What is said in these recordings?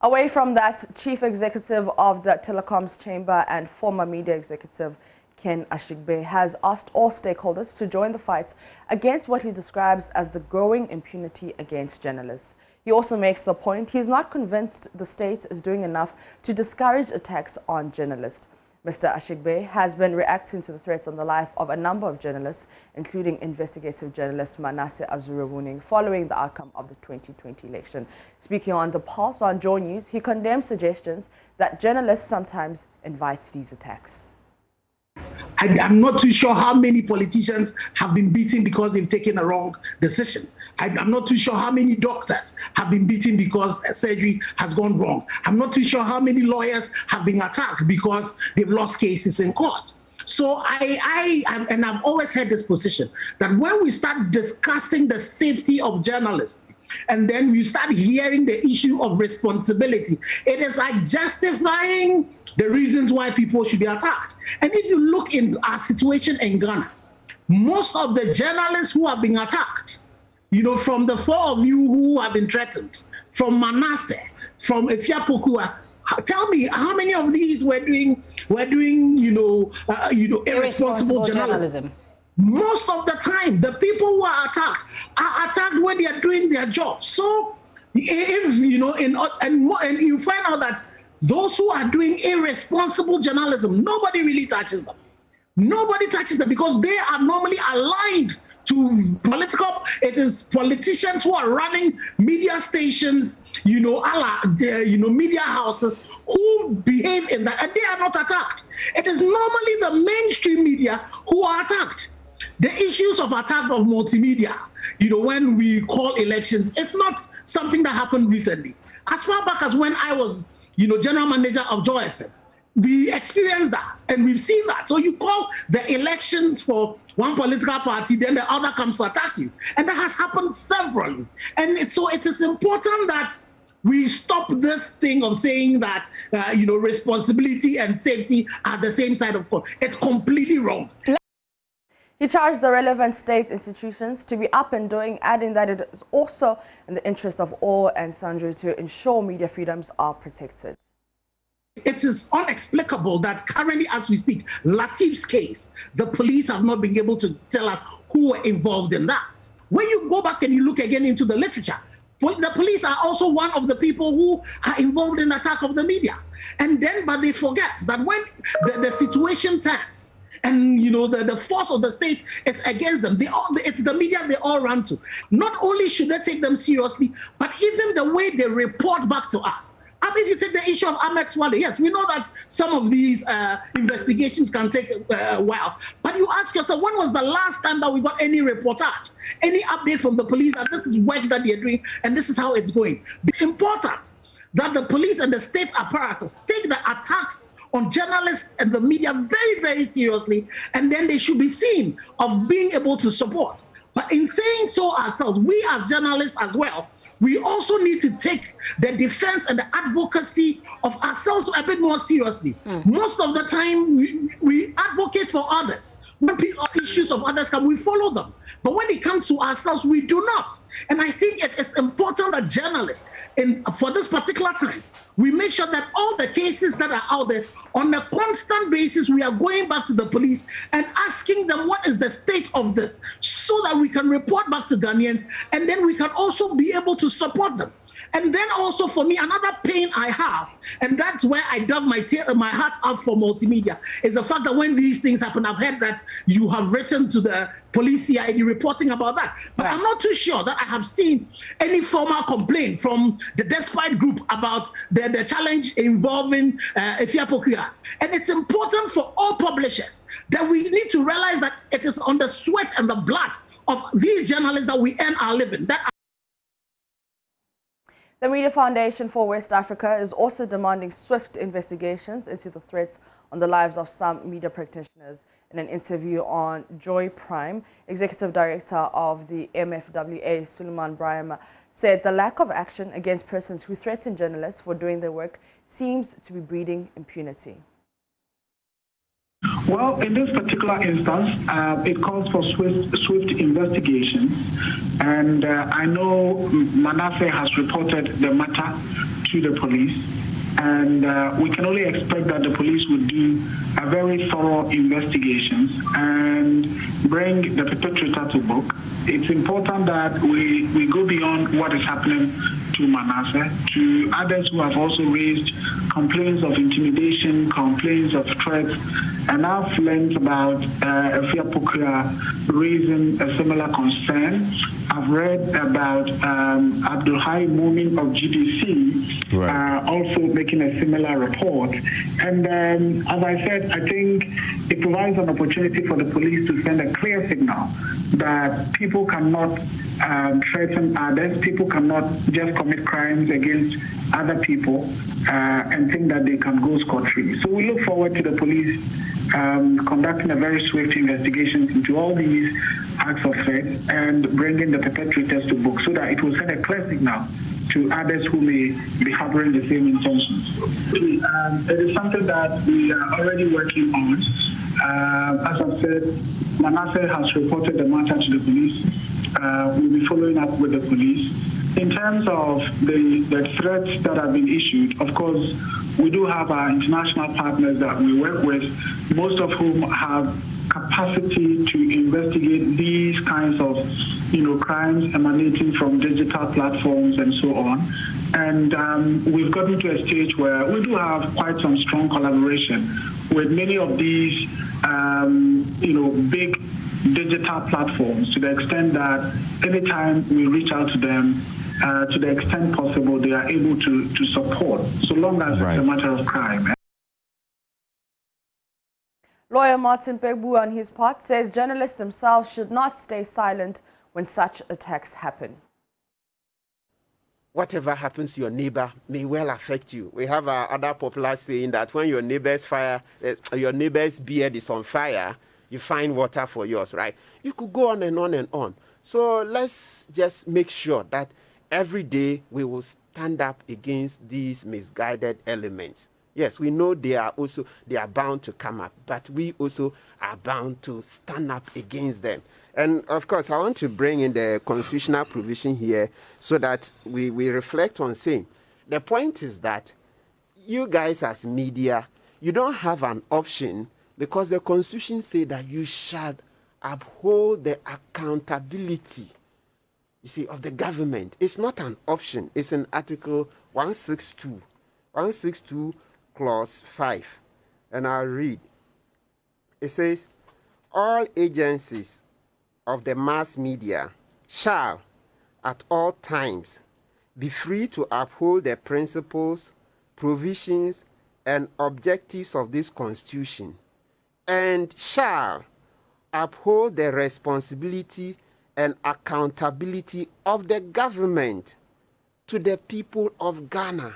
Away from that, Chief Executive of the Telecoms Chamber and former media executive Ken Ashigbey has asked all stakeholders to join the fight against what he describes as the growing impunity against journalists. He also makes the point he is not convinced the state is doing enough to discourage attacks on journalists. Mr. Ashigbey has been reacting to the threats on the life of a number of journalists, including investigative journalist Manasseh Azurewuning, following the outcome of the 2020 election. Speaking on The Pulse on Joy News, he condemns suggestions that journalists sometimes invite these attacks. I'm not too sure how many politicians have been beaten because they've taken a wrong decision. I'm not too sure how many doctors have been beaten because surgery has gone wrong. I'm not too sure how many lawyers have been attacked because they've lost cases in court. So I've always had this position that when we start discussing the safety of journalists, and then we start hearing the issue of responsibility, it is like justifying the reasons why people should be attacked. And if you look in our situation in Ghana, most of the journalists who have been attacked, from the four of you who have been threatened, from Manasseh, from Efiapokua, tell me how many of these were doing irresponsible journalism? Most of the time, the people who are attacked when they are doing their job. So, if and you find out that those who are doing irresponsible journalism, nobody really touches them. Nobody touches them because they are normally aligned to political. It is politicians who are running media stations, media houses who behave in that, and they are not attacked. It is normally the mainstream media who are attacked. The issues of attack of multimedia, when we call elections, it's not something that happened recently. As far back as when I was, general manager of Joy FM, we experienced that and we've seen that. So you call the elections for one political party, then the other comes to attack you. And that has happened severally. And so it is important that we stop this thing of saying that, responsibility and safety are the same side of court. It's completely wrong. He charged the relevant state institutions to be up and doing, adding that it is also in the interest of all and sundry to ensure media freedoms are protected. It is inexplicable that currently, as we speak, Latif's case, the police have not been able to tell us who were involved in that. When you go back and you look again into the literature, the police are also one of the people who are involved in the attack of the media. But they forget that when the situation turns, and the force of the state is against them, it's the media they all run to. Not only should they take them seriously, but even the way they report back to us. If you take the issue of Ahmed Swale, yes, we know that some of these investigations can take a while. But you ask yourself, when was the last time that we got any reportage, any update from the police that this is work that they're doing and this is how it's going? It's important that the police and the state apparatus take the attacks on journalists and the media very, very seriously, and then they should be seen of being able to support. But in saying so ourselves, we as journalists as well, we also need to take the defense and the advocacy of ourselves a bit more seriously. Most of the time, we advocate for others. When issues of others come, we follow them. But when it comes to ourselves, we do not. And I think it is important that journalists, for this particular time, we make sure that all the cases that are out there, on a constant basis, we are going back to the police and asking them what is the state of this, so that we can report back to Ghanaians, and then we can also be able to support them. And then also for me, another pain I have, and that's where I dug my heart up for multimedia, is the fact that when these things happen, I've heard that you have written to the police CID reporting about that. But I'm not too sure that I have seen any formal complaint from the Despite group about the challenge involving Efiapokua. And it's important for all publishers that we need to realize that it is on the sweat and the blood of these journalists that we earn our living. The Media Foundation for West Africa is also demanding swift investigations into the threats on the lives of some media practitioners. In an interview on Joy Prime, Executive Director of the MFWA, Suleiman Brahim, said the lack of action against persons who threaten journalists for doing their work seems to be breeding impunity. Well, in this particular instance, it calls for swift investigation, and I know Manasseh has reported the matter to the police, and we can only expect that the police would do a very thorough investigation and bring the perpetrator to book. It's important that we go beyond what is happening to Manasseh, to others who have also raised complaints of intimidation, complaints of threats, and I've learned about Efia Pokria raising a similar concern. I've read about Abdulhai Mumin of GDC also making a similar report. And as I said, I think it provides an opportunity for the police to send a clear signal that people cannot threaten others, people cannot just commit crimes against other people and think that they can go scot-free. So we look forward to the police conducting a very swift investigation into all these acts of threat and bringing the perpetrators to book so that it will send a clear signal to others who may be harboring the same intentions. It is something that we are already working on. As I've said, Manasseh has reported the matter to the police. We'll be following up with the police. In terms of the threats that have been issued, of course, we do have our international partners that we work with, most of whom have capacity to investigate these kinds of crimes emanating from digital platforms and so on. And we've gotten to a stage where we do have quite some strong collaboration with many of these, big digital platforms, to the extent that anytime we reach out to them, to the extent possible, they are able to support, so long as it's a matter of crime. Lawyer Martin Pegbu, on his part, says journalists themselves should not stay silent when such attacks happen. Whatever happens to your neighbor may well affect you. We have other popular saying that when your neighbor's beard is on fire, you find water for yours, right? You could go on and on and on. So let's just make sure that every day we will stand up against these misguided elements. Yes, we know they are bound to come up, but we also are bound to stand up against them. And of course, I want to bring in the constitutional provision here so that we reflect on saying, the point is that you guys as media, you don't have an option, because the Constitution says that you shall uphold the accountability, you see, of the government. It's not an option. It's in Article 162. 162 Clause 5. And I'll read. It says, all agencies of the mass media shall, at all times, be free to uphold the principles, provisions, and objectives of this Constitution, and shall uphold the responsibility and accountability of the government to the people of Ghana.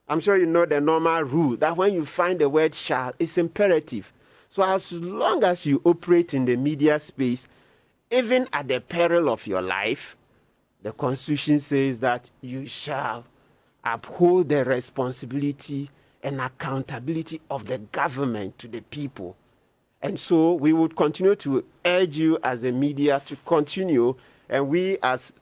I'm sure you know the normal rule that when you find the word shall, it's imperative. So as long as you operate in the media space, even at the peril of your life, the Constitution says that you shall uphold the responsibility and accountability of the government to the people. And so we would continue to urge you as a media to continue, and we as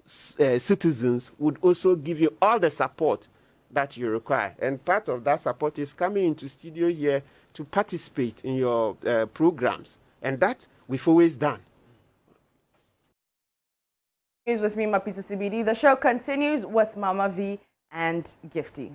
citizens would also give you all the support that you require. And part of that support is coming into studio here to participate in your programs. And that we've always done. With me, Mapita CBD. The show continues with Mama V and Gifty.